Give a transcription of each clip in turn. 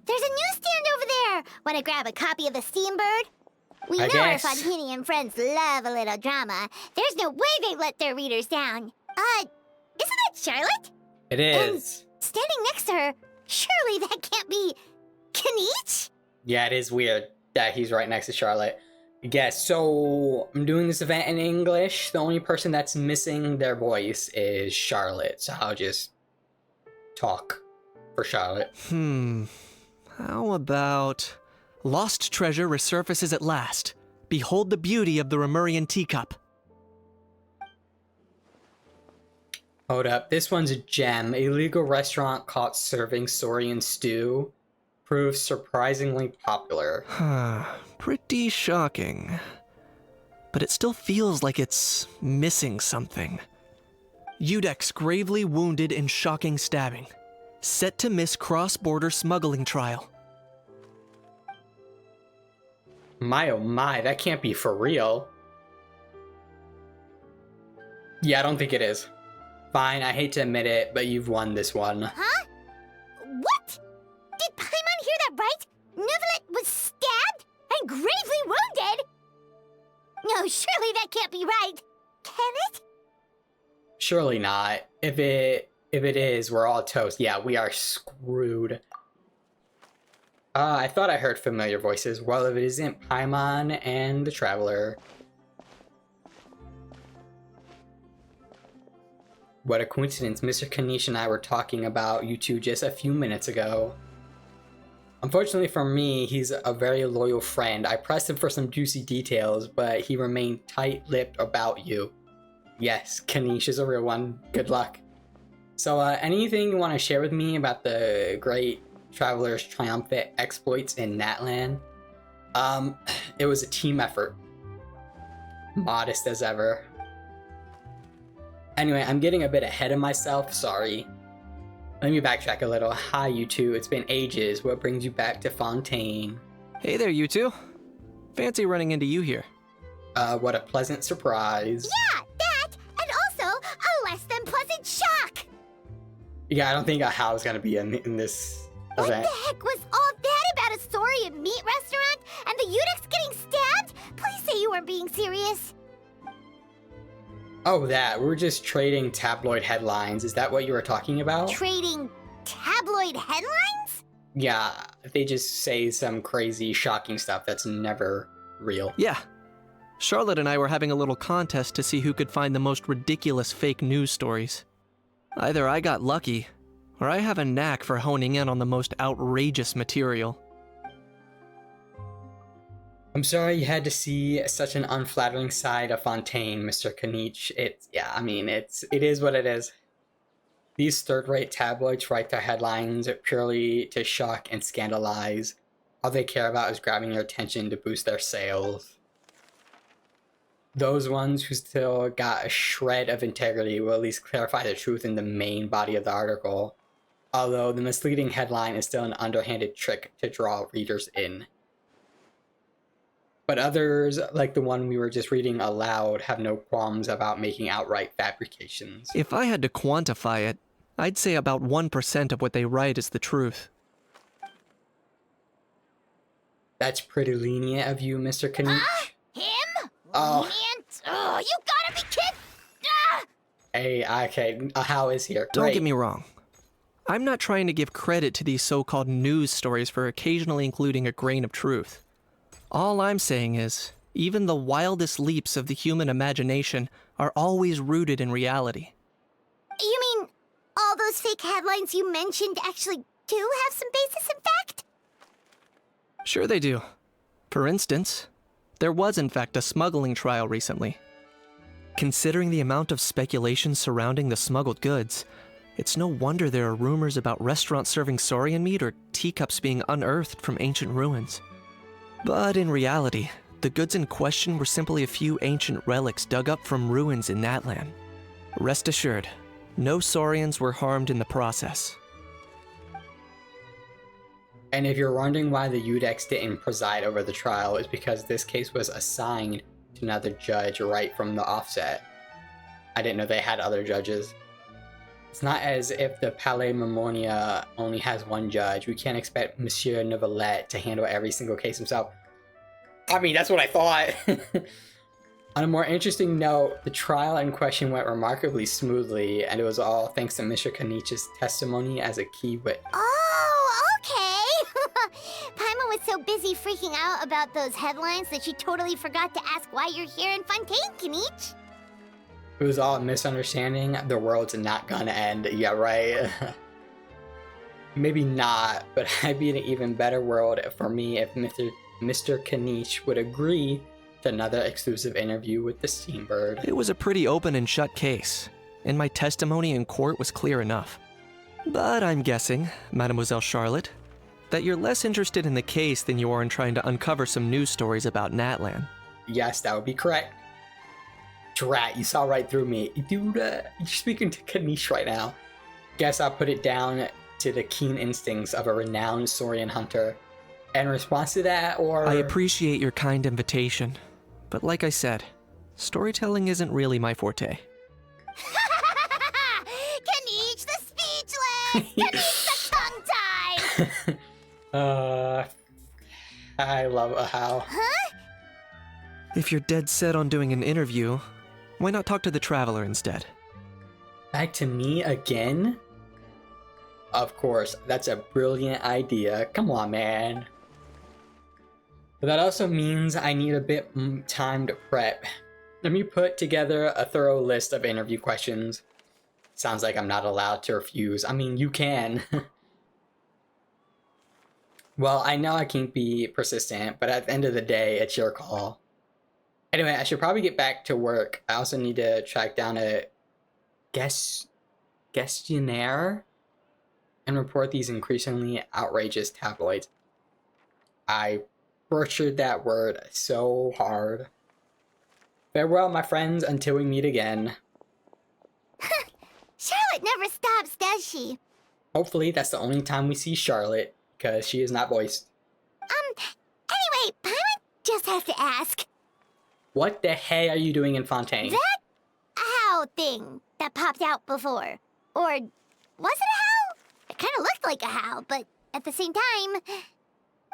there's a newsstand over there. Want to grab a copy of the Steambird? We I know guess. our Fontini and friends love a little drama. There's no way they let their readers down. Isn't that Charlotte? It is. Standing next to her, surely that can't be Kaniche? Yeah, it is weird that he's right next to Charlotte. Yes, so I'm doing this event in English. The only person that's missing their voice is Charlotte, so I'll just talk for Charlotte. How about... Lost treasure resurfaces at last. Behold the beauty of the Remurian teacup. Hold up, this one's a gem. Illegal restaurant caught serving Saurian stew proves surprisingly popular. Pretty shocking. But it still feels like it's missing something. Udex gravely wounded in shocking stabbing. Set to miss cross-border smuggling trial. My oh my, that can't be for real. Yeah, I don't think it is. Fine, I hate to admit it, but you've won this one. Huh? What? Did Paimon hear that right? Neuvillette was stabbed and gravely wounded? No, surely that can't be right. Can it? Surely not. If it is, we're all toast. Yeah, we are screwed. I thought I heard familiar voices. Well, if it isn't Paimon and the Traveler. What a coincidence. Mr. Kaniche and I were talking about you two just a few minutes ago. Unfortunately for me, he's a very loyal friend. I pressed him for some juicy details, but he remained tight-lipped about you. Yes, Kaniche is a real one. Good luck. So, anything you want to share with me about the great Traveler's triumphant exploits in Natlan? It was a team effort. Modest as ever. Anyway, I'm getting a bit ahead of myself, sorry. Let me backtrack a little. Hi, you two. It's been ages. What brings you back to Fontaine? Hey there, you two. Fancy running into you here. What a pleasant surprise. Yeah, that, and also a less than pleasant shock. Yeah, I don't think Hal is gonna be in this What event. the heck was all that about a Saurian meat restaurant and the Udex getting stabbed? Please say you weren't being serious. Oh, that. We're just trading tabloid headlines. Is that what you were talking about? Trading tabloid headlines? Yeah, they just say some crazy, shocking stuff that's never real. Yeah. Charlotte and I were having a little contest to see who could find the most ridiculous fake news stories. Either I got lucky, or I have a knack for honing in on the most outrageous material. I'm sorry you had to see such an unflattering side of Fontaine, Mr. Kaniche. It is what it is. These third-rate tabloids write their headlines purely to shock and scandalize. All they care about is grabbing your attention to boost their sales. Those ones who still got a shred of integrity will at least clarify the truth in the main body of the article, although the misleading headline is still an underhanded trick to draw readers in. But others, like the one we were just reading aloud, have no qualms about making outright fabrications. If I had to quantify it, I'd say about 1% of what they write is the truth. That's pretty lenient of you, Mr. Kaniche. Him? Oh. Lenient? Oh, you gotta be kidding! Hey, okay, Hal is here. Don't Great. get me wrong. I'm not trying to give credit to these so-called news stories for occasionally including a grain of truth. All I'm saying is, even the wildest leaps of the human imagination are always rooted in reality. You mean all those fake headlines you mentioned actually do have some basis in fact? Sure they do. For instance, there was in fact a smuggling trial recently. Considering the amount of speculation surrounding the smuggled goods, it's no wonder there are rumors about restaurants serving saurian meat or teacups being unearthed from ancient ruins. But in reality, the goods in question were simply a few ancient relics dug up from ruins in Natlan. Rest assured, no saurians were harmed in the process. And if you're wondering why the Udex didn't preside over the trial, it's because this case was assigned to another judge right from the offset. I didn't know they had other judges. It's not as if the Palais Mermonia only has one judge. We can't expect Monsieur Neuvillette to handle every single case himself. I mean, that's what I thought. On a more interesting note, the trial in question went remarkably smoothly, and it was all thanks to Mr. Kanich's testimony as a key witness. Oh, okay. Paimon was so busy freaking out about those headlines that she totally forgot to ask why you're here in Fontaine, Kanich. It was all a misunderstanding. The world's not gonna end. Yeah, right? Maybe not, but I'd be in an even better world for me if Mr. Kanich would agree to another exclusive interview with the Steambird. It was a pretty open and shut case, and my testimony in court was clear enough. But I'm guessing, Mademoiselle Charlotte, that you're less interested in the case than you are in trying to uncover some news stories about Natlan. Yes, that would be correct. Drat, you saw right through me. Dude, you're speaking to Kanich right now. Guess I'll put it down to the keen instincts of a renowned Saurian hunter. In response to that, or... I appreciate your kind invitation, but like I said, storytelling isn't really my forte. Kanich the speechless! Kanich the tongue-tied! I love a how. Huh? If you're dead set on doing an interview, why not talk to the Traveler instead? Back to me again? Of course, that's a brilliant idea. Come on, man. But that also means I need a bit time to prep. Let me put together a thorough list of interview questions. Sounds like I'm not allowed to refuse. I mean, you can. Well, I know I can't be persistent, but at the end of the day, it's your call. Anyway, I should probably get back to work. I also need to track down a gestionnaire and report these increasingly outrageous tabloids. I butchered that word so hard. Farewell, my friends, until we meet again. Charlotte never stops, does she? Hopefully, that's the only time we see Charlotte, because she is not voiced. Anyway, Paimon just has to ask. What the hey are you doing in Fontaine? That owl thing that popped out before. Or was it a howl? It kind of looked like a howl, but at the same time...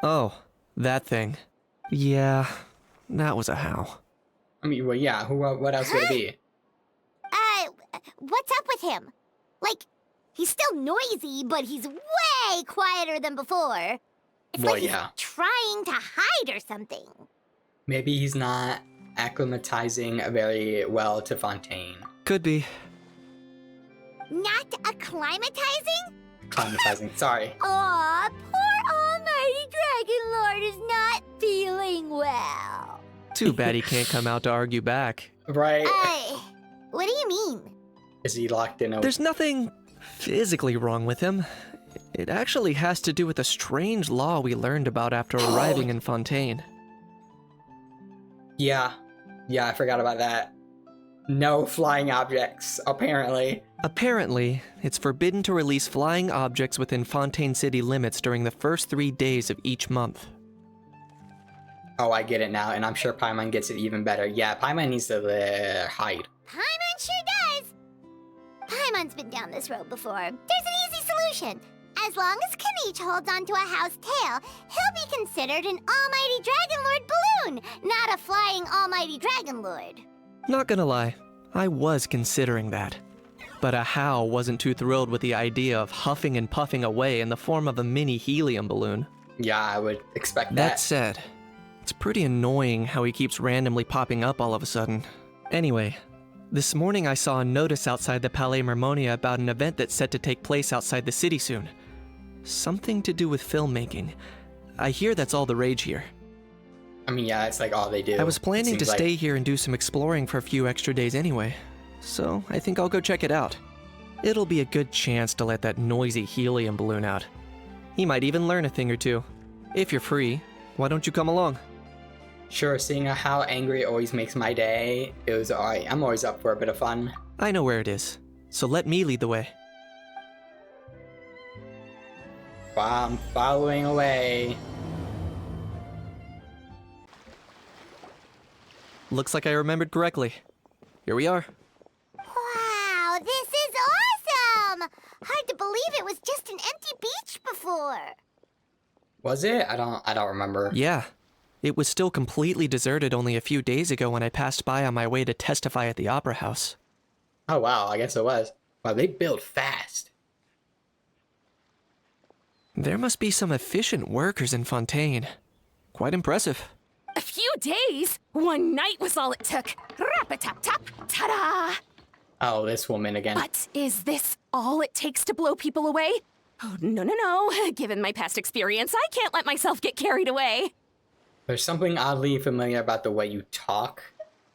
Oh, that thing. Yeah, that was a howl. I mean, well, yeah, what else would it be? What's up with him? Like, he's still noisy, but he's way quieter than before. It's Well, like he's yeah. trying to hide or something. Maybe he's not acclimatizing very well to Fontaine. Could be. Not acclimatizing? Acclimatizing, sorry. Aw, poor Almighty Dragon Lord is not feeling well. Too bad he can't come out to argue back. Right? What do you mean? Is he locked in a... There's nothing physically wrong with him. It actually has to do with a strange law we learned about after arriving in Fontaine. Yeah, I forgot about that. No flying objects, apparently. Apparently, it's forbidden to release flying objects within Fontaine city limits during the first 3 days of each month. Oh, I get it now, and I'm sure Paimon gets it even better. Yeah, Paimon needs to hide. Paimon sure does. Paimon's been down this road before. There's an easy solution. As long as Kanich holds onto a house tail, he'll be considered an Almighty Dragon Lord balloon, not a flying Almighty Dragon Lord. Not gonna lie, I was considering that. But Ahau wasn't too thrilled with the idea of huffing and puffing away in the form of a mini helium balloon. Yeah, I would expect that. That said, it's pretty annoying how he keeps randomly popping up all of a sudden. Anyway, this morning I saw a notice outside the Palais Mermonia about an event that's set to take place outside the city soon. Something to do with filmmaking. I hear that's all the rage here. I mean, yeah, it's like all they do. I was planning to Seems stay like... here and do some exploring for a few extra days anyway, so I think I'll go check it out. It'll be a good chance to let that noisy helium balloon out. He might even learn a thing or two. If you're free, why don't you come along? Sure, seeing how angry always makes my day, it was alright. I'm always up for a bit of fun. I know where it is, so let me lead the way. Wow, I'm following away. Looks like I remembered correctly. Here we are. Wow, this is before. Was it? I don't remember. Yeah. It was still completely deserted only a few days ago when I passed by on my way to testify at the Opera House. Oh wow, I guess it was. Wow, they build fast. There must be some efficient workers in Fontaine. Quite impressive. A few days? One night was all it took. Rap-a-tap-tap, ta-da! Oh, this woman again. But is this all it takes to blow people away? Oh, no. Given my past experience, I can't let myself get carried away. There's something oddly familiar about the way you talk.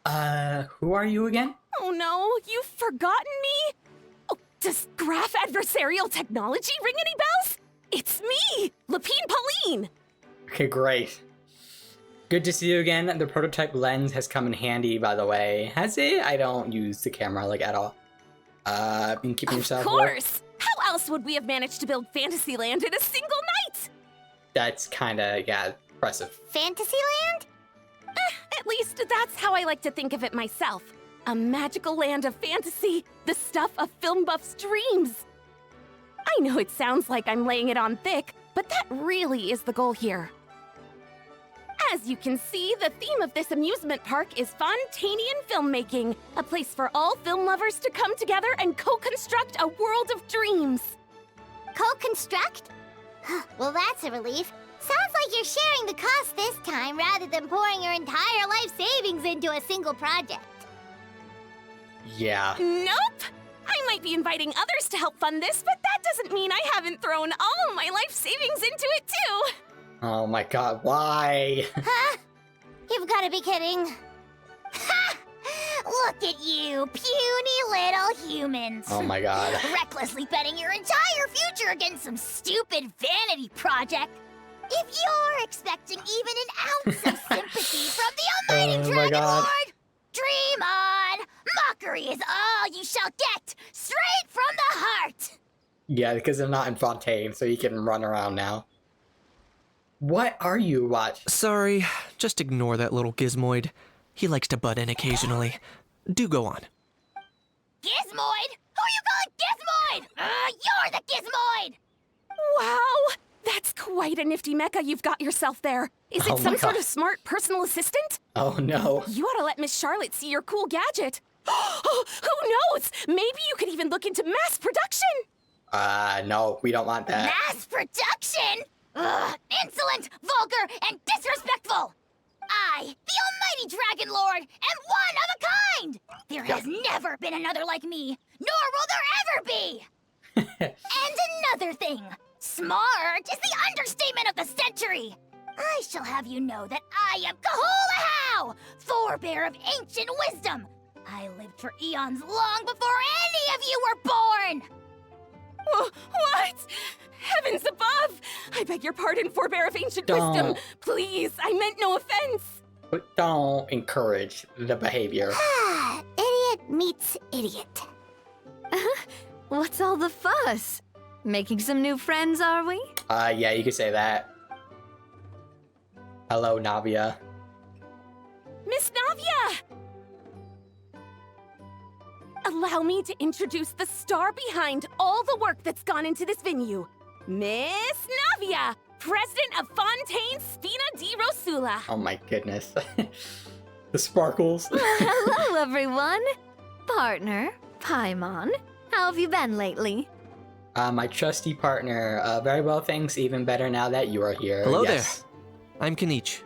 Who are you again? Oh no, you've forgotten me? Oh, does graph adversarial technology ring any bells? It's me, Lapine Pauline! Okay, great. Good to see you again. The prototype lens has come in handy, by the way. Has it? I don't use the camera, like, at all. Been keeping yourself Of warm? course! How else would we have managed to build Fantasyland in a single night? That's kinda, yeah, impressive. Fantasyland? At least that's how I like to think of it myself. A magical land of fantasy, the stuff of film buffs' dreams. I know it sounds like I'm laying it on thick, but that really is the goal here. As you can see, the theme of this amusement park is Fontainian filmmaking, a place for all film lovers to come together and co-construct a world of dreams. Co-construct? Well, that's a relief. Sounds like you're sharing the cost this time rather than pouring your entire life savings into a single project. Yeah. Nope! I might be inviting others to help fund this, but that doesn't mean I haven't thrown all my life savings into it too! Oh my god, why? Huh? You've got to be kidding. Ha! Look at you, puny little humans. Oh my god. Recklessly betting your entire future against some stupid vanity project. If you're expecting even an ounce of sympathy from the almighty Oh my Dragon God. Lord, dream on! Mockery is all you shall get, straight from the heart! Yeah, because they're not in Fontaine, so you can run around now. What are you, Watch? Sorry, just ignore that little gizmoid. He likes to butt in occasionally. Do go on. Gizmoid? Who you calling Gizmoid? You're the Gizmoid! Wow! That's quite a nifty mecha you've got yourself there. Is it Oh my some sort God. of smart personal assistant? Oh no. You ought to let Miss Charlotte see your cool gadget. Who knows? Maybe you could even look into mass production. No, we don't want that. Mass production? Ugh, insolent, vulgar, and disrespectful! I, the almighty Dragon Lord, am one of a kind! There has never been another like me, nor will there ever be! And another thing, smart is the understatement of the century! I shall have you know that I am Kahulahau, forebear of ancient wisdom! I lived for eons long before any of you were born! What? Heavens above! I beg your pardon, forebear of ancient wisdom. Don't. Please, I meant no offense. But don't encourage the behavior. Idiot meets idiot. What's all the fuss? Making some new friends, are we? Yeah, you could say that. Hello, Navia. Miss Navia! Allow me to introduce the star behind all the work that's gone into this venue. Miss Navia, president of Fontaine Spina di Rosula. Oh my goodness. The sparkles. Hello, everyone. Partner, Paimon. How have you been lately? My trusty partner. Very well, thanks. Even better now that you are here. Hello Yes. there. I'm Kenichi.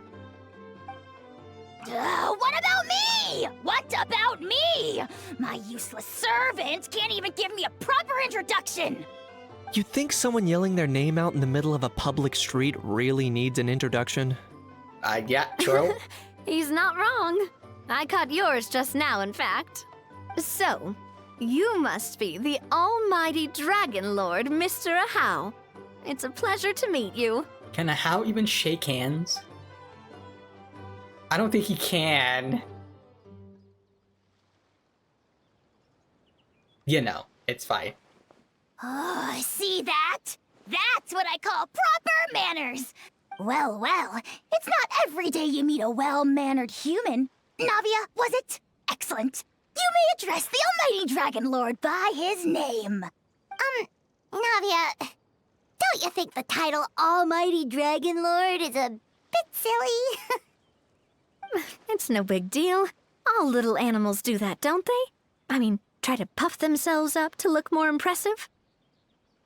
What about me? What about me? My useless servant can't even give me a proper introduction. You think someone yelling their name out in the middle of a public street really needs an introduction? Yeah, true. He's not wrong. I caught yours just now, in fact. So, you must be the almighty Dragon Lord, Mr. Ahau. It's a pleasure to meet you. Can a how even shake hands? I don't think he can. You know, it's fine. Oh, see that? That's what I call proper manners. Well, it's not every day you meet a well-mannered human. Navia, was it? Excellent. You may address the almighty Dragon Lord by his name. Navia, Don't you think the title Almighty Dragon Lord is a bit silly? It's no big deal. All little animals do that, don't they? I mean, try to puff themselves up to look more impressive.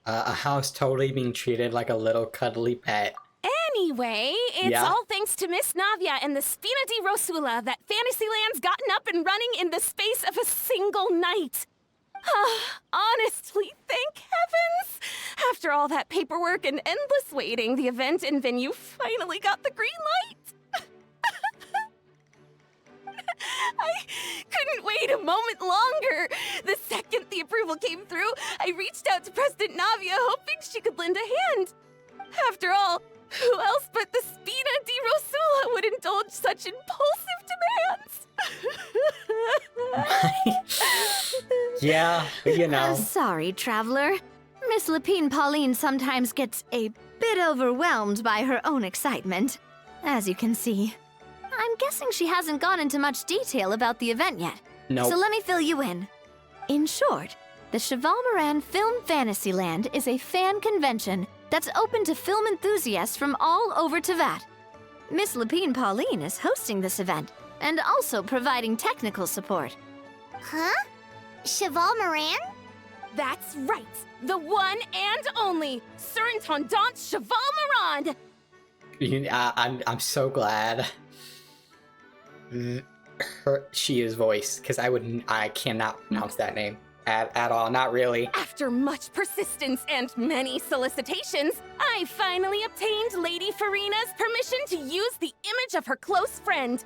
A house totally being treated like a little cuddly pet. Anyway, it's Yeah. all thanks to Miss Navia and the Spina di Rosula that Fantasyland's gotten up and running in the space of a single night. Honestly, thank heavens! After all that paperwork and endless waiting, the event and venue finally got the green light. I couldn't wait a moment longer. The second the approval came through, I reached out to President Navia hoping she could lend a hand. After all, who else but the Spina di Rosula would indulge such impulsive demands? Yeah, you know. Sorry, traveler. Miss Lapine Pauline sometimes gets a bit overwhelmed by her own excitement, as you can see. I'm guessing she hasn't gone into much detail about the event yet. Nope. So let me fill you in. In short, the Cheval Moran Film Fantasyland is a fan convention that's open to film enthusiasts from all over Teyvat. Miss Lapine Pauline is hosting this event and also providing technical support. Huh? Cheval Moran? That's right, the one and only Surintendant Cheval Moran. I'm so glad she is voiced, because I cannot pronounce that name at all. Not really. After much persistence and many solicitations, I finally obtained Lady Farina's permission to use the image of her close friend.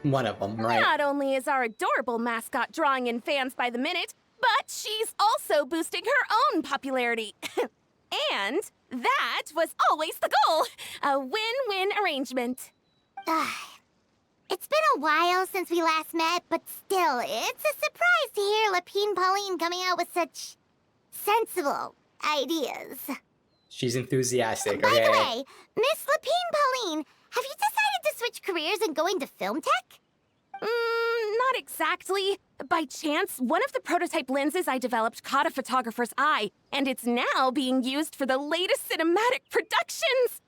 One of them, right? Not only is our adorable mascot drawing in fans by the minute, but she's also boosting her own popularity. And that was always the goal, a win-win arrangement. It's been a while since we last met, but still, it's a surprise to hear Lapine Pauline coming out with such sensible ideas. She's enthusiastic, By okay? the way, Miss Lapine Pauline, have you decided to switch careers and go into film tech? Not exactly. By chance, one of the prototype lenses I developed caught a photographer's eye, and it's now being used for the latest cinematic productions.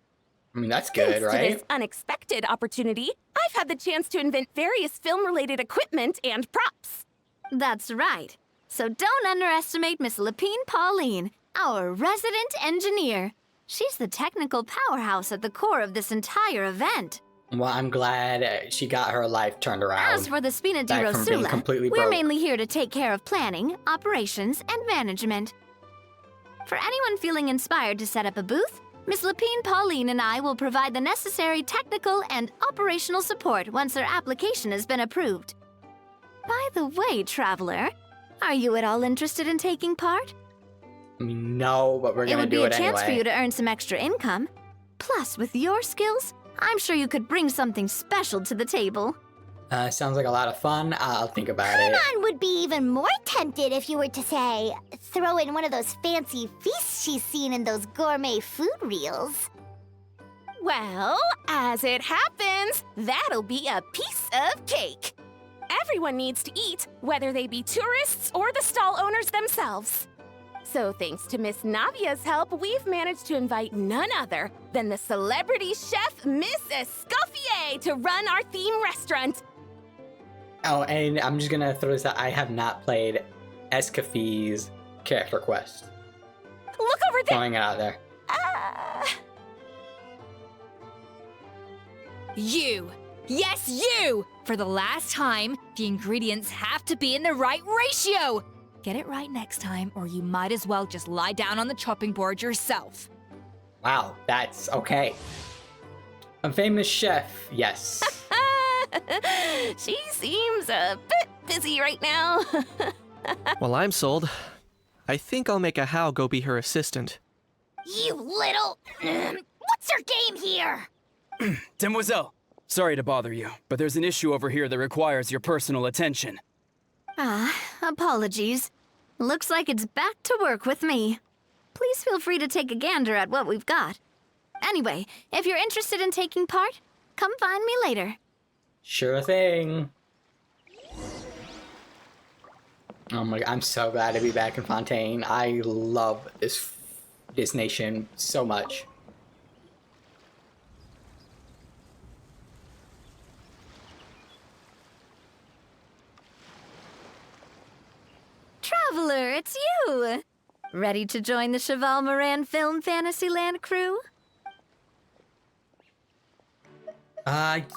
I mean, that's good, Thanks to right? this unexpected opportunity, I've had the chance to invent various film-related equipment and props. That's right. So don't underestimate Miss Lapine Pauline, our resident engineer. She's the technical powerhouse at the core of this entire event. Well, I'm glad she got her life turned around. As for the Spina di Back from being Rosula, completely we're broke. mainly here to take care of planning, operations, and management. For anyone feeling inspired to set up a booth, Miss Lapine Pauline and I will provide the necessary technical and operational support once their application has been approved. By the way, traveler, are you at all interested in taking part? I mean, no, but we're It gonna would be do a it chance anyway. for you to earn some extra income. Plus, with your skills, I'm sure you could bring something special to the table. Sounds like a lot of fun. I'll think about it. Paimon would be even more tempted if you were to, say, throw in one of those fancy feasts she's seen in those gourmet food reels. Well, as it happens, that'll be a piece of cake. Everyone needs to eat, whether they be tourists or the stall owners themselves. So thanks to Miss Navia's help, we've managed to invite none other than the celebrity chef Miss Escoffier to run our theme restaurant. Oh, and I'm just gonna throw this out. I have not played Escaffee's character quest. Look over there! Throwing it out there. You! Yes, you! For the last time, the ingredients have to be in the right ratio! Get it right next time, or you might as well just lie down on the chopping board yourself. Wow, that's okay. A famous chef, yes. She seems a bit busy right now. Well, I'm sold. I think I'll make a How go be her assistant. You little... What's your game here? Demoiselle, sorry to bother you, but there's an issue over here that requires your personal attention. Apologies. Looks like it's back to work with me. Please feel free to take a gander at what we've got. Anyway, if you're interested in taking part, come find me later. Sure thing. Oh my god, I'm so glad to be back in Fontaine. I love this this nation so much. Traveler, it's you! Ready to join the Cheval Moran Film Fantasyland crew?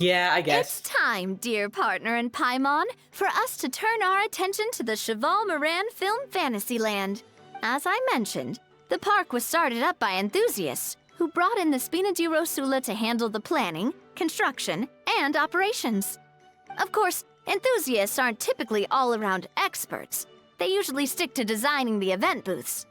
Yeah, I guess. It's time, dear partner and Paimon, for us to turn our attention to the Cheval Moran Film Fantasyland. As I mentioned, the park was started up by enthusiasts who brought in the Spina di Rosula to handle the planning, construction, and operations. Of course, enthusiasts aren't typically all-around experts. They usually stick to designing the event booths.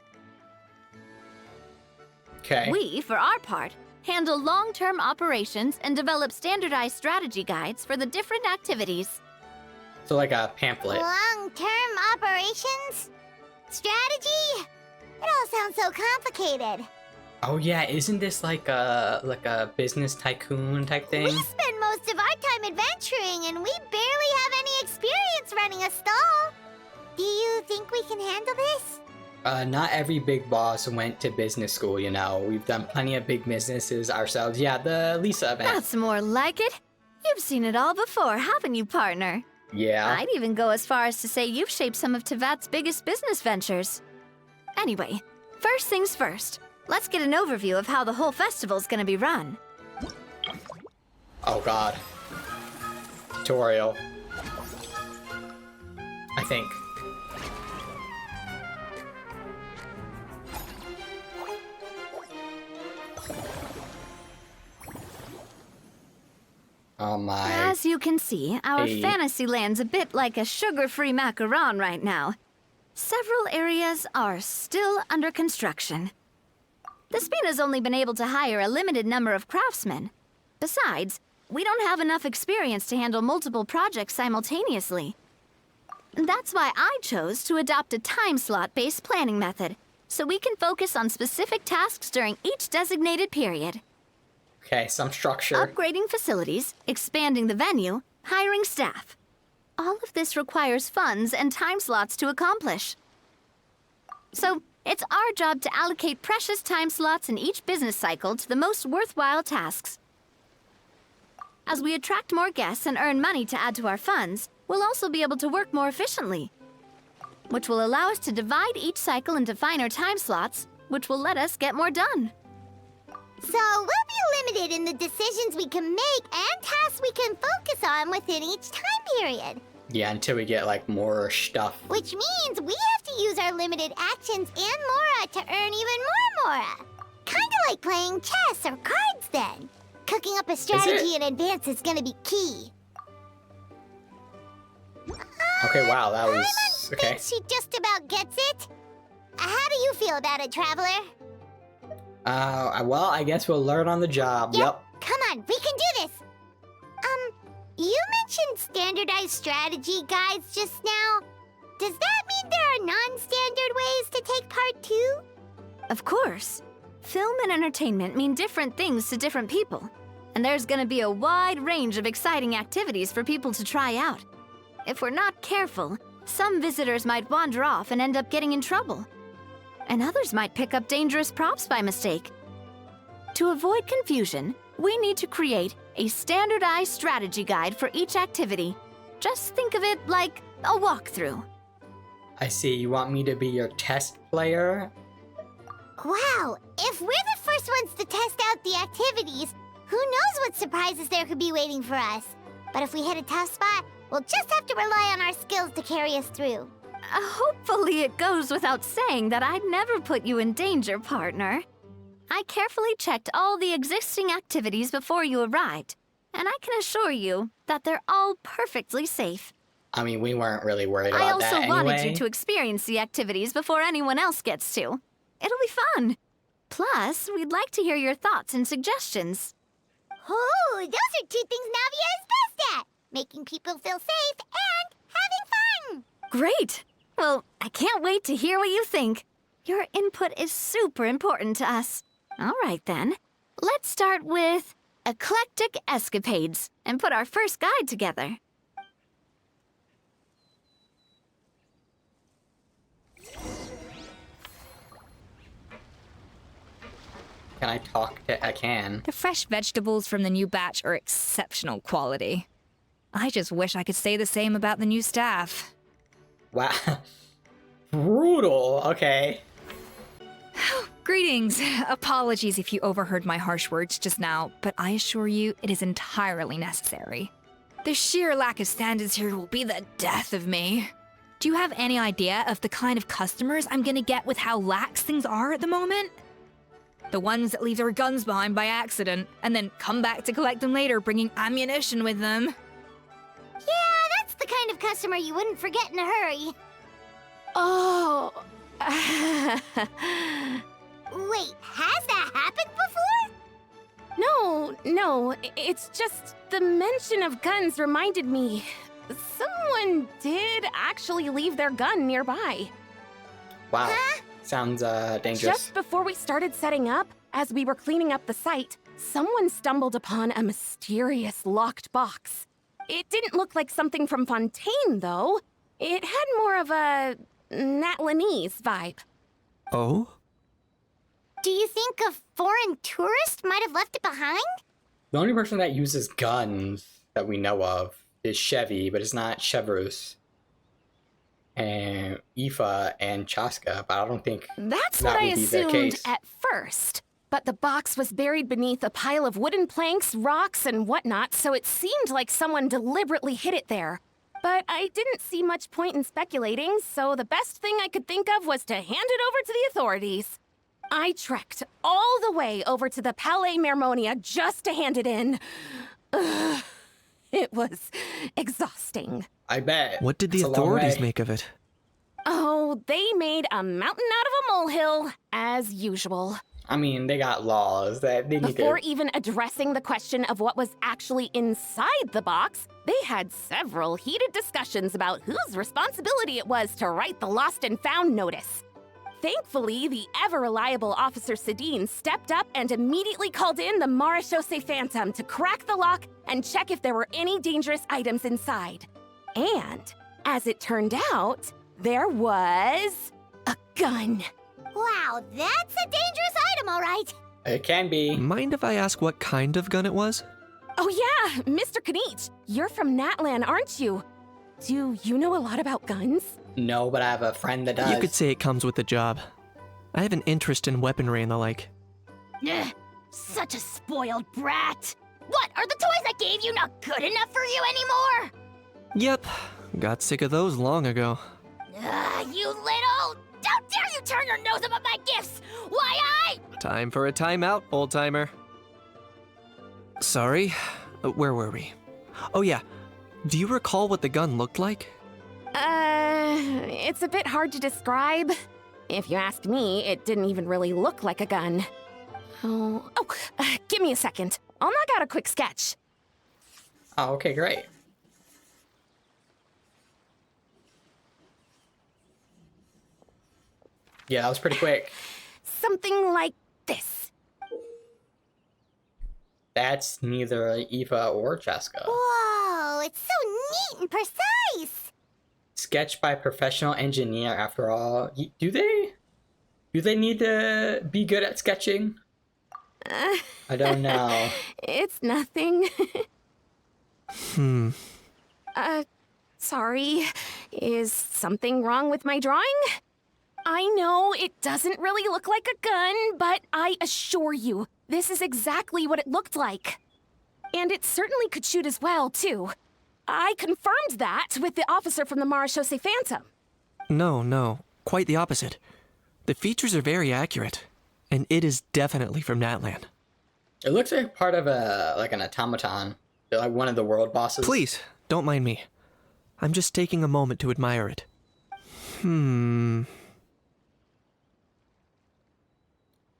Okay. We, for our part, handle long-term operations and develop standardized strategy guides for the different activities. So like a pamphlet. Long-term operations? Strategy? It all sounds so complicated. Oh yeah, isn't this like a business tycoon type thing? We spend most of our time adventuring, and we barely have any experience running a stall. Do you think we can handle this? Not every big boss went to business school, you know. We've done plenty of big businesses ourselves. Yeah, the Lisa event. That's more like it. You've seen it all before, haven't you, partner? Yeah. I'd even go as far as to say you've shaped some of Tevat's biggest business ventures. Anyway, first things first. Let's get an overview of how the whole festival's gonna be run. Oh god. Tutorial. I think. Oh my. As you can see, our Hey. Fantasyland's a bit like a sugar-free macaron right now. Several areas are still under construction. The Spina's only been able to hire a limited number of craftsmen. Besides, we don't have enough experience to handle multiple projects simultaneously. That's why I chose to adopt a time slot-based planning method, so we can focus on specific tasks during each designated period. Okay, some structure. Upgrading facilities, expanding the venue, hiring staff. All of this requires funds and time slots to accomplish. So, it's our job to allocate precious time slots in each business cycle to the most worthwhile tasks. As we attract more guests and earn money to add to our funds, we'll also be able to work more efficiently, which will allow us to divide each cycle into finer time slots, which will let us get more done. So we'll be limited in the decisions we can make and tasks we can focus on within each time period. Yeah, until we get like more stuff. Which means we have to use our limited actions and Mora to earn even more Mora. Kinda like playing chess or cards then. Cooking up a strategy in advance is gonna be key. Okay, wow, that was Paimon okay. thinks she just about gets it. How do you feel about it, Traveler? Well, I guess we'll learn on the job. Yep. Come on, we can do this. You mentioned standardized strategy guides just now. Does that mean there are non-standard ways to take part too? Of course. Film and entertainment mean different things to different people. And there's gonna be a wide range of exciting activities for people to try out. If we're not careful, some visitors might wander off and end up getting in trouble. And others might pick up dangerous props by mistake. To avoid confusion, we need to create a standardized strategy guide for each activity. Just think of it like a walkthrough. I see. You want me to be your test player? Wow, if we're the first ones to test out the activities, who knows what surprises there could be waiting for us. But if we hit a tough spot, we'll just have to rely on our skills to carry us through. Hopefully it goes without saying that I'd never put you in danger, partner. I carefully checked all the existing activities before you arrived, and I can assure you that they're all perfectly safe. I mean, we weren't really worried about I also that wanted anyway. you to experience the activities before anyone else gets to. It'll be fun. Plus, we'd like to hear your thoughts and suggestions. Oh, those are two things Navia is best at. Making people feel safe and having fun. Great! Well, I can't wait to hear what you think. Your input is super important to us. All right, then. Let's start with Eclectic Escapades and put our first guide together. Can I talk to... I can. The fresh vegetables from the new batch are exceptional quality. I just wish I could say the same about the new staff. Wow. Brutal. Okay. Greetings. Apologies if you overheard my harsh words just now, but I assure you it is entirely necessary. The sheer lack of standards here will be the death of me. Do you have any idea of the kind of customers I'm gonna get with how lax things are at the moment? The ones that leave their guns behind by accident, and then come back to collect them later bringing ammunition with them. Yeah, that's the kind of customer you wouldn't forget in a hurry. Oh. Wait, has that happened before? No, it's just the mention of guns reminded me. Someone did actually leave their gun nearby. Wow. Huh? Sounds dangerous. Just before we started setting up, as we were cleaning up the site, someone stumbled upon a mysterious locked box. It didn't look like something from Fontaine, though. It had more of a Natlanese vibe. Oh? Do you think a foreign tourist might have left it behind? The only person that uses guns that we know of is Chevy, but it's not Chevros. And Aoife and Chaska, but I don't think That's that what I would be the assumed case. at first. But the box was buried beneath a pile of wooden planks, rocks, and whatnot, so it seemed like someone deliberately hid it there. But I didn't see much point in speculating, so the best thing I could think of was to hand it over to the authorities. I trekked all the way over to the Palais Mermonia just to hand it in. Ugh, it was exhausting. I bet. What did the It's a long authorities way. make of it? Oh, they made a mountain out of a molehill, as usual. I mean, they got laws that they need Before to... even addressing the question of what was actually inside the box, they had several heated discussions about whose responsibility it was to write the lost and found notice. Thankfully, the ever-reliable Officer Sedine stepped up and immediately called in the Marechaussee Phantom to crack the lock and check if there were any dangerous items inside. And, as it turned out, there was a gun. Wow, that's a dangerous item, all right. It can be. Mind if I ask what kind of gun it was? Oh yeah, Mr. Kanich, you're from Natlan, aren't you? Do you know a lot about guns? No, but I have a friend that does. You could say it comes with the job. I have an interest in weaponry and the like. Ugh, such a spoiled brat. What, are the toys I gave you not good enough for you anymore? Yep, got sick of those long ago. You little... How dare you turn your nose up at my gifts? Why, Time for a timeout, old-timer. Sorry, where were we? Oh yeah, do you recall what the gun looked like? It's a bit hard to describe. If you ask me, it didn't even really look like a gun. Give me a second. I'll knock out a quick sketch. Oh, okay, great. Yeah, that was pretty quick. Something like this. That's neither Aoife or Chaska. Whoa, it's so neat and precise. Sketched by professional engineer, after all. Do they need to be good at sketching? I don't know. It's nothing. Sorry. Is something wrong with my drawing? I know it doesn't really look like a gun, but I assure you, this is exactly what it looked like. And it certainly could shoot as well, too. I confirmed that with the officer from the Marechaussee Phantom. No, quite the opposite. The features are very accurate, and it is definitely from Natlan. It looks like part of an automaton. Like one of the world bosses. Please, don't mind me. I'm just taking a moment to admire it.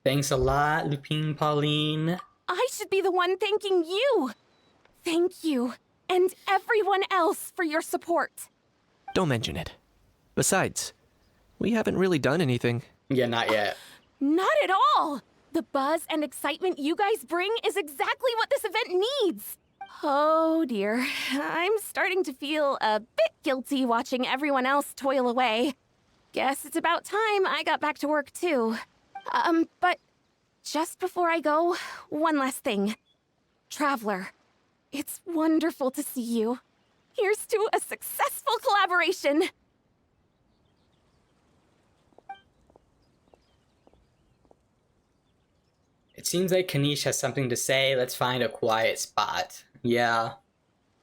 Thanks a lot, Lupine Pauline. I should be the one thanking you. Thank you, and everyone else for your support. Don't mention it. Besides, we haven't really done anything. Yeah, not yet. Not at all. The buzz and excitement you guys bring is exactly what this event needs. Oh dear, I'm starting to feel a bit guilty watching everyone else toil away. Guess it's about time I got back to work too. But Just before I go, one last thing. Traveler, it's wonderful to see you. Here's to a successful collaboration! It seems like Kanish has something to say. Let's find a quiet spot. Yeah.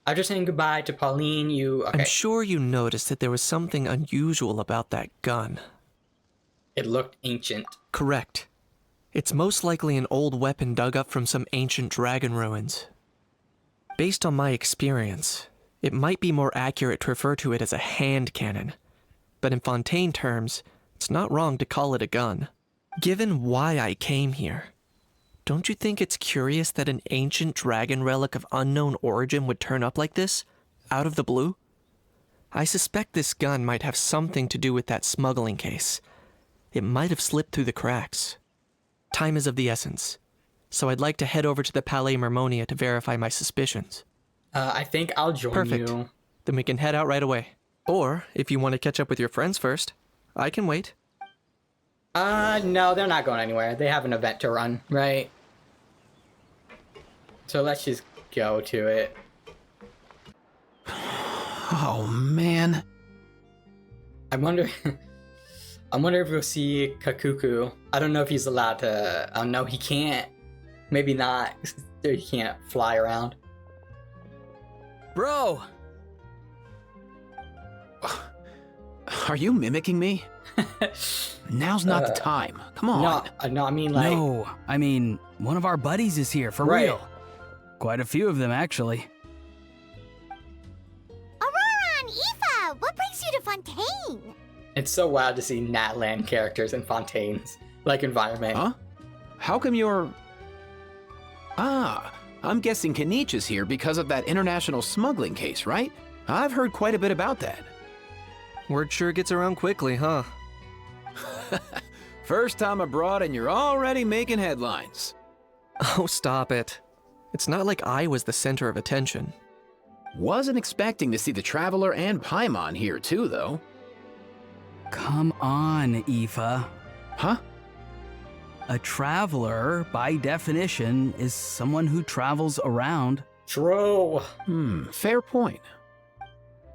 After saying goodbye to Pauline, you... Okay. I'm sure you noticed that there was something unusual about that gun. It looked ancient. Correct. It's most likely an old weapon dug up from some ancient dragon ruins. Based on my experience, it might be more accurate to refer to it as a hand cannon. But in Fontaine terms, it's not wrong to call it a gun. Given why I came here, don't you think it's curious that an ancient dragon relic of unknown origin would turn up like this, out of the blue? I suspect this gun might have something to do with that smuggling case. It might have slipped through the cracks. Time is of the essence, so I'd like to head over to the Palais Mermonia to verify my suspicions. I think I'll join Perfect. you. Then we can head out right away. Or, if you want to catch up with your friends first, I can wait. No, they're not going anywhere. They have an event to run, right? So let's just go to it. Oh, man. I wonder if we'll see Kakuku. I don't know if he's allowed to... Oh, no, he can't. Maybe not. He can't fly around. Bro! Are you mimicking me? Now's not the time. Come on. No, I mean like... No, I mean, one of our buddies is here, for Right. real. Quite a few of them, actually. Aurora and Aoife, what brings you to Fontaine? It's so wild to see Natland characters in Fontaine's, like, environment. Huh? How come you're... Ah, I'm guessing Kanish is here because of that international smuggling case, right? I've heard quite a bit about that. Word sure gets around quickly, huh? First time abroad and you're already making headlines. Oh, stop it. It's not like I was the center of attention. Wasn't expecting to see the Traveler and Paimon here too, though. Come on, Aoife. Huh? A traveler, by definition, is someone who travels around. True. Fair point.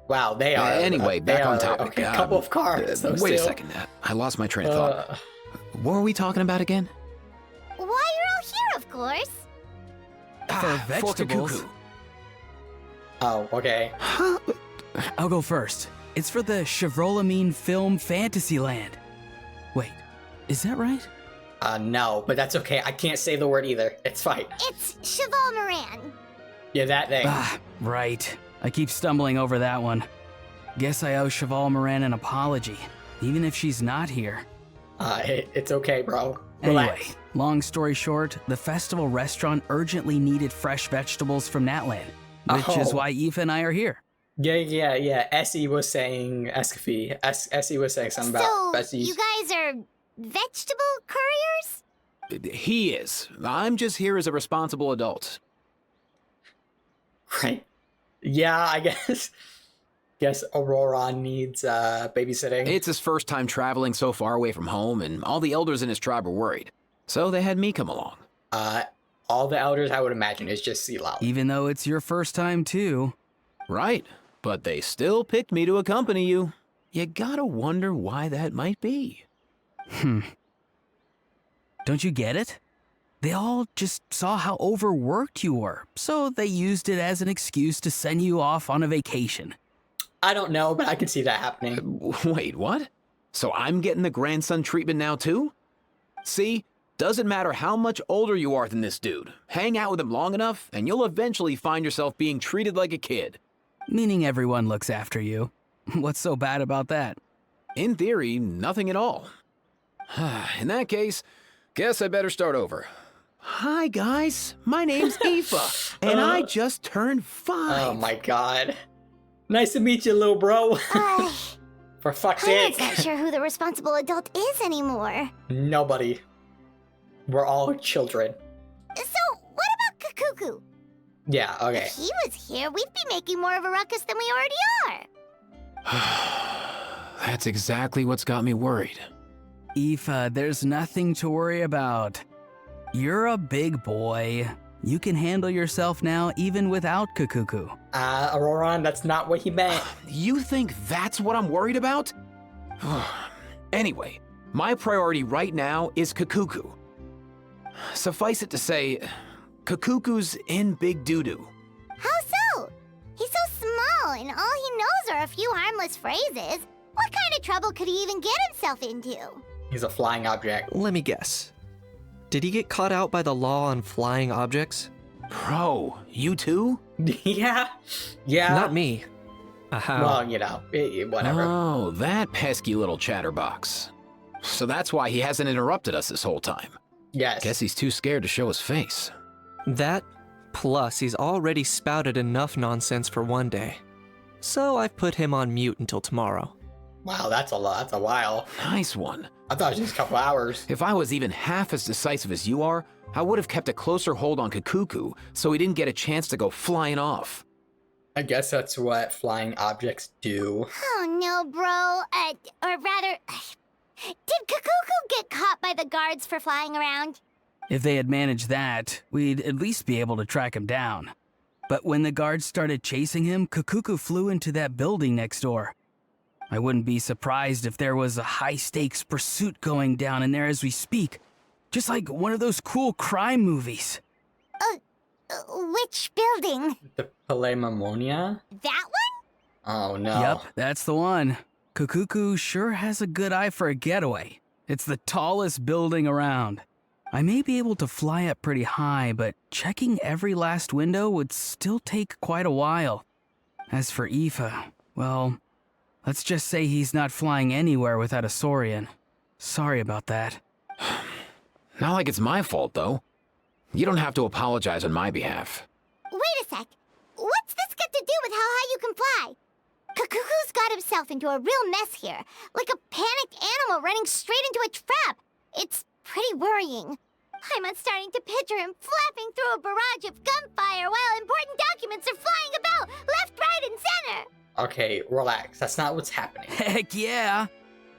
Wow, they are... Anyway, they back on are- topic. Okay, a couple of cards. though, Wait a still. second, I lost my train of thought. What were we talking about again? Why, you're all here, of course. For vegetables. Forkakoo. Oh, okay. Huh? I'll go first. It's for the Chevrolamine Film Fantasyland. Wait, is that right? No, but that's okay. I can't say the word either. It's fine. It's Cheval Moran. Yeah, that thing. Ah, right. I keep stumbling over that one. Guess I owe Cheval Moran an apology, even if she's not here. It's okay, bro. Anyway, Relax. long story short, the festival restaurant urgently needed fresh vegetables from Natland, which is Oh. why Aoife and I are here. Yeah. Essie was saying... Essie was saying something about So, Bessie's... you guys are vegetable couriers? He is. I'm just here as a responsible adult. Right. Yeah, I guess... Guess Aurora needs babysitting. It's his first time traveling so far away from home, and all the elders in his tribe were worried. So they had me come along. All the elders, I would imagine, is just Sealal. Even though it's your first time too. Right, but they still picked me to accompany you. You gotta wonder why that might be. Don't you get it? They all just saw how overworked you were, so they used it as an excuse to send you off on a vacation. I don't know, but I can see that happening. Wait, what? So I'm getting the grandson treatment now too? See, doesn't matter how much older you are than this dude. Hang out with him long enough, and you'll eventually find yourself being treated like a kid. Meaning everyone looks after you. What's so bad about that? In theory, nothing at all. In that case, guess I better start over. Hi guys, my name's Aoife, and I just turned 5. Oh my god. Nice to meet you, little bro. For fuck's Hyman's sake. not sure who the responsible adult is anymore. Nobody. We're all children. So, what about Kakuku? Yeah, okay. If he was here, we'd be making more of a ruckus than we already are. That's exactly what's got me worried. Aoife, there's nothing to worry about. you're a big boy. You can handle yourself now even without Kakuku. Auroran, that's not what he meant. You think that's what I'm worried about? Anyway, my priority right now is Kakuku. Suffice it to say, Kakuku's in big doo-doo. How so? He's so small, and all he knows are a few harmless phrases. What kind of trouble could he even get himself into? He's a flying object. Let me guess. Did he get caught out by the law on flying objects? Bro, you too? Yeah. Not me. How? Well, you know, whatever. Oh, that pesky little chatterbox. So that's why he hasn't interrupted us this whole time. Yes. Guess he's too scared to show his face. That, plus he's already spouted enough nonsense for one day. So I've put him on mute until tomorrow. Wow, that's a lot. That's a while. Nice one. I thought it was just a couple hours. If I was even half as decisive as you are, I would have kept a closer hold on Kakuku so he didn't get a chance to go flying off. I guess that's what flying objects do. Oh no, bro. Or rather, did Kakuku get caught by the guards for flying around? If they had managed that, we'd at least be able to track him down. But when the guards started chasing him, Kakuku flew into that building next door. I wouldn't be surprised if there was a high-stakes pursuit going down in there as we speak. Just like one of those cool crime movies. Which building? The Palaemonia? That one? Oh no. Yep, that's the one. Kakuku sure has a good eye for a getaway. It's the tallest building around. I may be able to fly up pretty high, but checking every last window would still take quite a while. As for Aoife, well, let's just say he's not flying anywhere without a Saurian. Sorry about that. Not like it's my fault, though. You don't have to apologize on my behalf. Wait a sec. What's this got to do with how high you can fly? Kakuku's got himself into a real mess here, like a panicked animal running straight into a trap. It's pretty worrying. I'm starting to picture him flapping through a barrage of gunfire while important documents are flying about left, right, and center. Okay, relax. That's not what's happening. Heck yeah!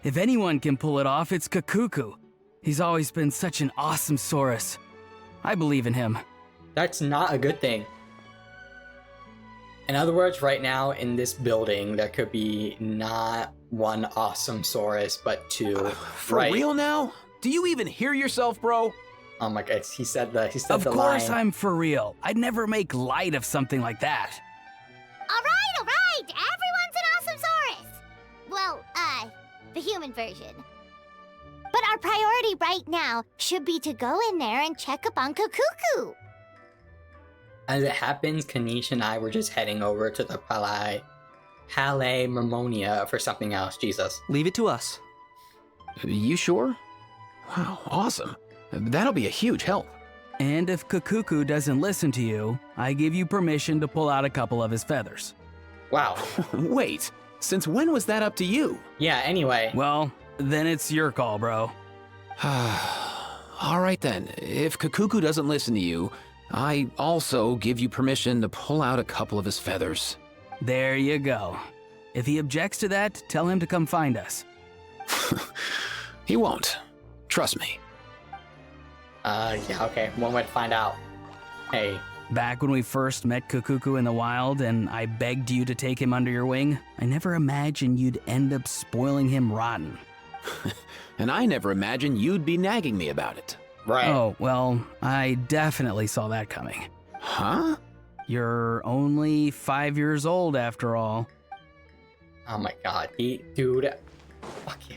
If anyone can pull it off, it's Kakuku. He's always been such an awesome Saurus. I believe in him. That's not a good thing. In other words, right now in this building, there could be not one awesome Saurus, but two. For real now? Do you even hear yourself, bro? Oh my god, he said the Of course line. I'm for real. I'd never make light of something like that. All right. Everyone's an awesome Saurus. Well, the human version. But our priority right now should be to go in there and check up on Kakuku. As it happens, Kanish and I were just heading over to the Palaemonia for something else. Jesus. Leave it to us. You sure? Wow, awesome. That'll be a huge help. And if Kakuku doesn't listen to you, I give you permission to pull out a couple of his feathers. Wow. Wait, since when was that up to you? Yeah, anyway. Well, then it's your call, bro. All right then, if Kakuku doesn't listen to you, I also give you permission to pull out a couple of his feathers. There you go. If he objects to that, tell him to come find us. He won't. Trust me. Yeah, okay. One way to find out. Hey. Back when we first met Kakuku in the wild and I begged you to take him under your wing, I never imagined you'd end up spoiling him rotten. And I never imagined you'd be nagging me about it. Right. Oh, well, I definitely saw that coming. Huh? You're only 5 years old after all. Oh my god. Dude. Fuck you.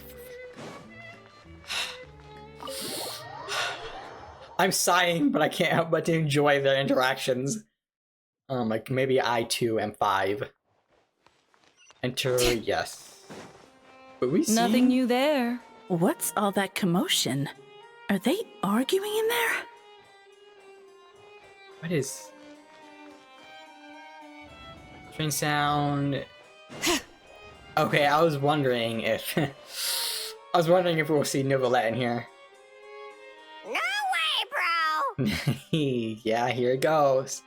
I'm sighing, but I can't help but to enjoy their interactions. Like maybe I too am 5. Enter yes. But we see Nothing new there. What's all that commotion? Are they arguing in there? What is strange sound? Okay, I was wondering if we'll see Novelette in here. No way, bro! Yeah, here it goes.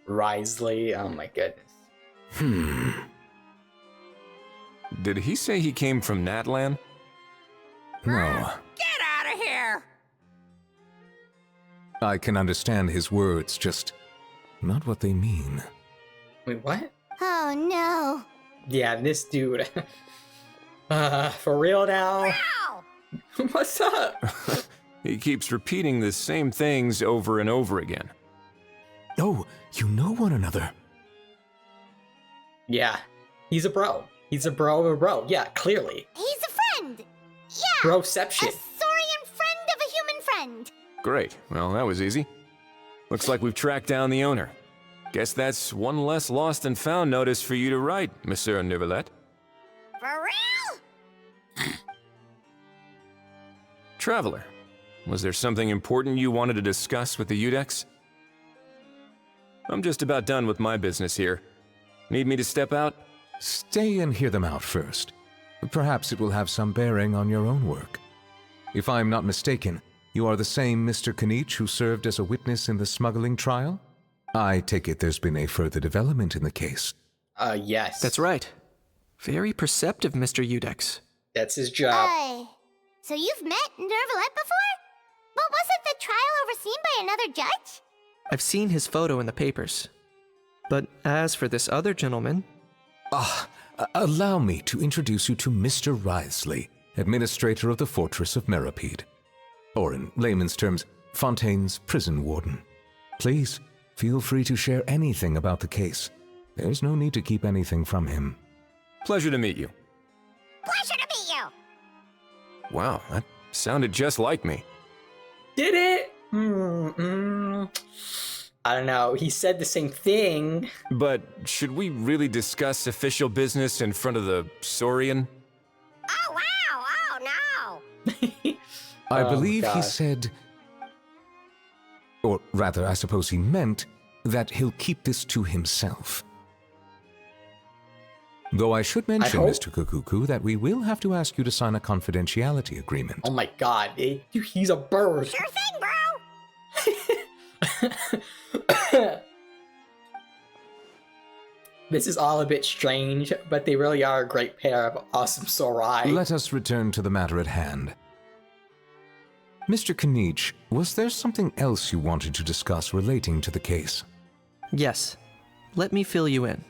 Risley, oh my goodness. Did he say he came from Natlan? No. Get out of here! I can understand his words, just not what they mean. Wait, what? Oh no. Yeah, this dude. For real now? What's up? He keeps repeating the same things over and over again. Oh, you know one another. Yeah, he's a bro. He's a bro of a bro. Yeah, clearly. He's a friend. Yeah. Broception. A saurian friend of a human friend. Great. Well, that was easy. Looks like we've tracked down the owner. Guess that's one less lost and found notice for you to write, Monsieur Neuvillette. For real? Traveler, was there something important you wanted to discuss with the Udex? I'm just about done with my business here. Need me to step out? Stay and hear them out first. Perhaps it will have some bearing on your own work. If I'm not mistaken, you are the same Mr. Kanich who served as a witness in the smuggling trial? I take it there's been a further development in the case. Yes. That's right. Very perceptive, Mr. Udex. That's his job. So you've met Neuvillette before? But wasn't the trial overseen by another judge? I've seen his photo in the papers. But as for this other gentleman... Allow me to introduce you to Mr. Wriothesley, administrator of the Fortress of Meripede. Or in layman's terms, Fontaine's prison warden. Please, feel free to share anything about the case. There's no need to keep anything from him. Pleasure to meet you. Pleasure to meet you. Wow, that sounded just like me. Did it? I don't know. He said the same thing. But should we really discuss official business in front of the Saurian? Oh, wow. Oh, no. I believe he God. said, or rather, I suppose he meant, that he'll keep this to himself. Though I should mention, hope- Mr. Kukuku, that we will have to ask you to sign a confidentiality agreement. Oh my god. He's a bird. Sure thing, bro. This is all a bit strange, but they really are a great pair of awesome Sorai. Let us return to the matter at hand. Mr. Kanich, was there something else you wanted to discuss relating to the case? Yes. Let me fill you in.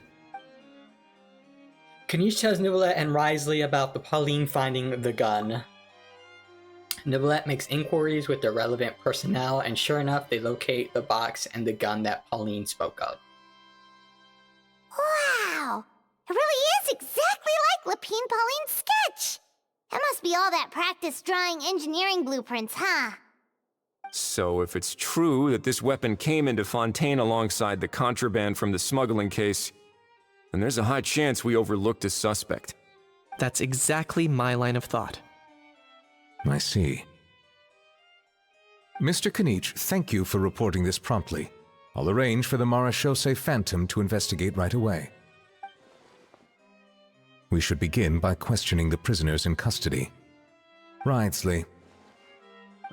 Kanich tells Neuvillette and Wriothesley about the Pauline finding the gun. Neuvillette makes inquiries with the relevant personnel, and sure enough, they locate the box and the gun that Pauline spoke of. Wow. It really is exactly like Lapine Pauline's sketch. That must be all that practice drawing engineering blueprints, huh? So if it's true that this weapon came into Fontaine alongside the contraband from the smuggling case, then there's a high chance we overlooked a suspect. That's exactly my line of thought. I see. Mr. Kanich, thank you for reporting this promptly. I'll arrange for the Marechaussee Phantom to investigate right away. We should begin by questioning the prisoners in custody. Wriothesley.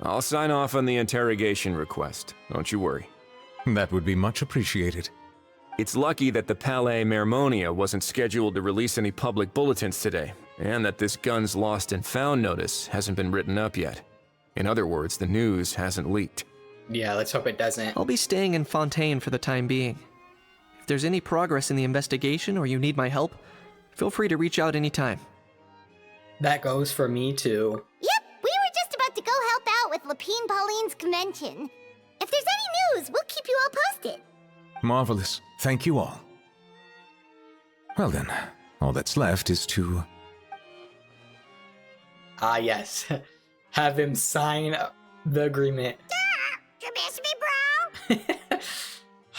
I'll sign off on the interrogation request, don't you worry. That would be much appreciated. It's lucky that the Palais Mermonia wasn't scheduled to release any public bulletins today, and that this gun's lost and found notice hasn't been written up yet. In other words, the news hasn't leaked. Yeah, let's hope it doesn't. I'll be staying in Fontaine for the time being. If there's any progress in the investigation or you need my help, feel free to reach out anytime. That goes for me too. Yep, we were just about to go help out with Lapine Pauline's convention. If there's any news, we'll keep you all posted. Marvelous. Thank you all. Well then, all that's left is to... Yes. Have him sign the agreement. You miss me, bro?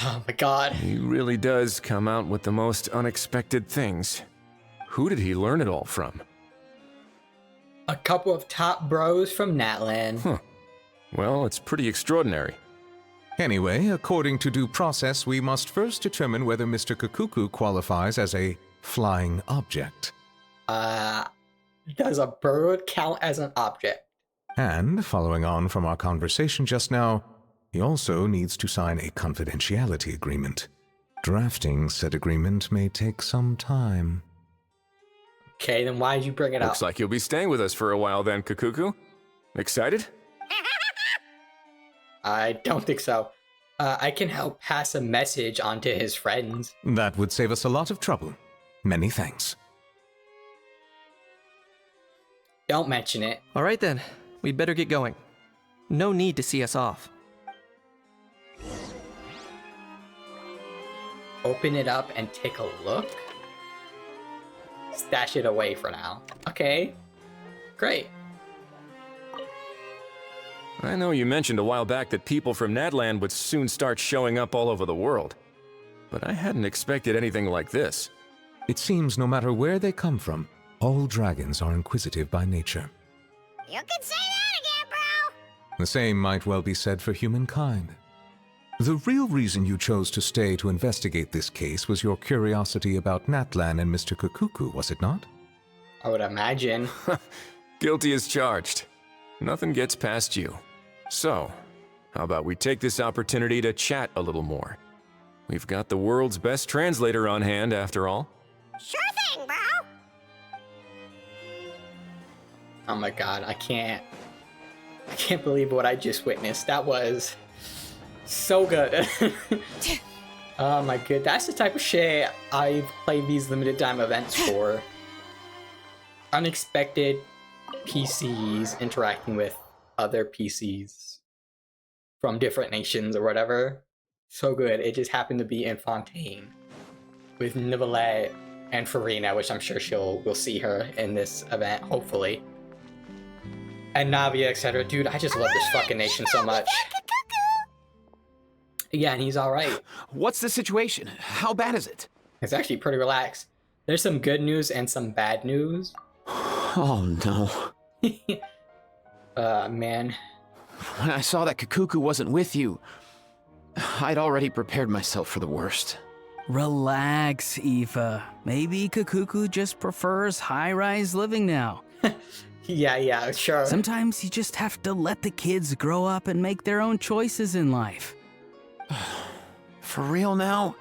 Oh my god. He really does come out with the most unexpected things. Who did he learn it all from? A couple of top bros from Natlan. Huh. Well, it's pretty extraordinary. Anyway, according to due process, we must first determine whether Mr. Kukuku qualifies as a flying object. Does a bird count as an object? And, following on from our conversation just now, he also needs to sign a confidentiality agreement. Drafting said agreement may take some time. Okay, then why did you bring it up? Looks like you'll be staying with us for a while then, Kukuku. Excited? I don't think so. I can help pass a message on to his friends. That would save us a lot of trouble. Many thanks. Don't mention it. All right then, we'd better get going. No need to see us off. Open it up and take a look. Stash it away for now. Okay. Great. I know you mentioned a while back that people from Natland would soon start showing up all over the world. But I hadn't expected anything like this. It seems no matter where they come from, all dragons are inquisitive by nature. You can say that again, bro! The same might well be said for humankind. The real reason you chose to stay to investigate this case was your curiosity about Natlan and Mr. Kukuku, was it not? I would imagine. Guilty as charged. Nothing gets past you. So, how about we take this opportunity to chat a little more? We've got the world's best translator on hand, after all. Sure thing, bro! Oh my god, I can't believe what I just witnessed. That was so good. Oh my god, that's the type of shit I've played these limited time events for. Unexpected PCs interacting with other PCs from different nations or whatever. So good. It just happened to be in Fontaine with Nicolette and Farina, which I'm sure we'll see her in this event, hopefully. And Navia, etc. Dude, I just love this fucking nation so much. Yeah, and he's alright. What's the situation? How bad is it? It's actually pretty relaxed. There's some good news and some bad news. Oh no. Man. When I saw that Kukuku wasn't with you, I'd already prepared myself for the worst. Relax, Aoife. Maybe Kukuku just prefers high-rise living now. Yeah, sure. Sometimes you just have to let the kids grow up and make their own choices in life. For real now?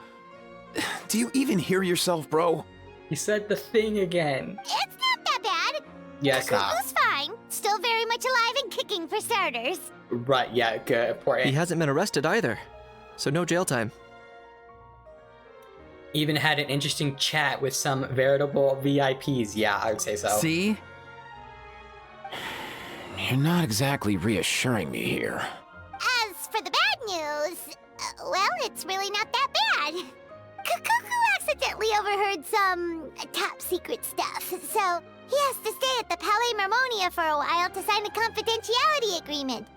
Do you even hear yourself, bro? He said the thing again. It's not that bad. Yes, Kukuku's fine. Still very much alive and kicking for starters. Right, yeah, good, important. He hasn't been arrested either, so no jail time. Even had an interesting chat with some veritable VIPs. Yeah, I would say so. See? You're not exactly reassuring me here. As for the bad news, well, it's really not that bad. Kukuku accidentally overheard some top secret stuff, so he has to stay at the Palais Marmonia for a while to sign a confidentiality agreement.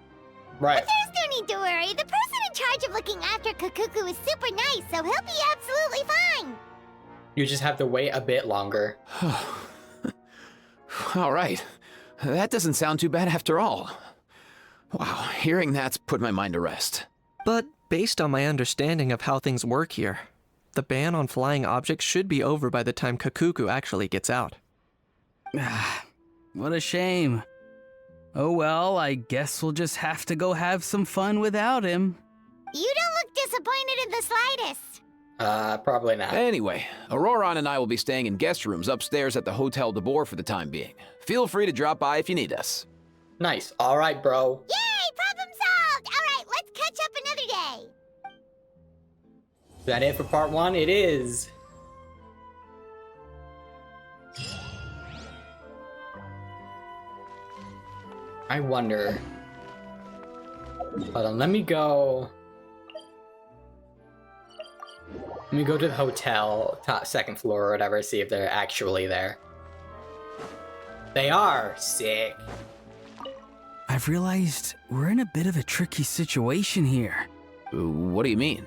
Right. But there's no need to worry. The person in charge of looking after Kukuku is super nice, so he'll be absolutely fine. You just have to wait a bit longer. All right. That doesn't sound too bad after all. Wow, hearing that's put my mind to rest. But based on my understanding of how things work here, the ban on flying objects should be over by the time Kukuku actually gets out. What a shame. Oh well, I guess we'll just have to go have some fun without him. You don't look disappointed in the slightest. Probably not. Anyway, Auroron and I will be staying in guest rooms upstairs at the Hotel de Boer for the time being. Feel free to drop by if you need us. Nice. All right, bro. Yay, problem solved! All right, let's catch up another day. Is that it for part 1? It is. I wonder. Hold on, let me go. Let me go to the hotel, top second floor or whatever, see if they're actually there. They are. Sick. I've realized we're in a bit of a tricky situation here. What do you mean?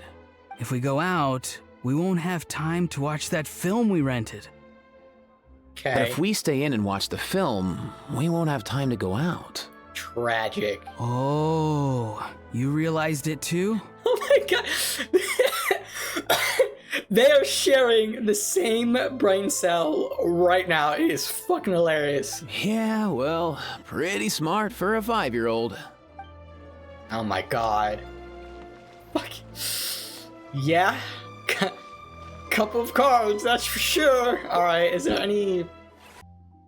If we go out, we won't have time to watch that film we rented. Okay. But if we stay in and watch the film, we won't have time to go out. Tragic. Oh, you realized it too? Oh my god. They are sharing the same brain cell right now. It is fucking hilarious. Yeah, well, pretty smart for a 5-year-old. Oh my god. Fuck. Yeah. Couple of cards, that's for sure. Alright, is there any...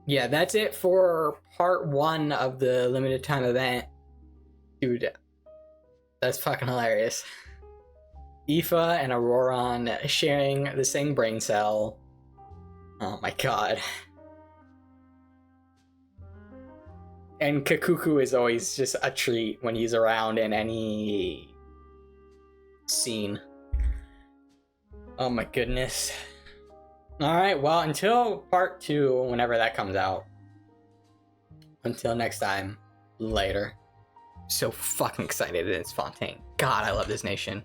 Yeah, that's it for part 1 of the limited time event. Dude, That's fucking hilarious. Aoife and Auroron sharing the same brain cell. Oh my god. And Kakuku is always just a treat when he's around in any scene. Oh my goodness. Alright, well, until part 2, whenever that comes out. Until next time, later. So fucking excited it's Fontaine. God, I love this nation.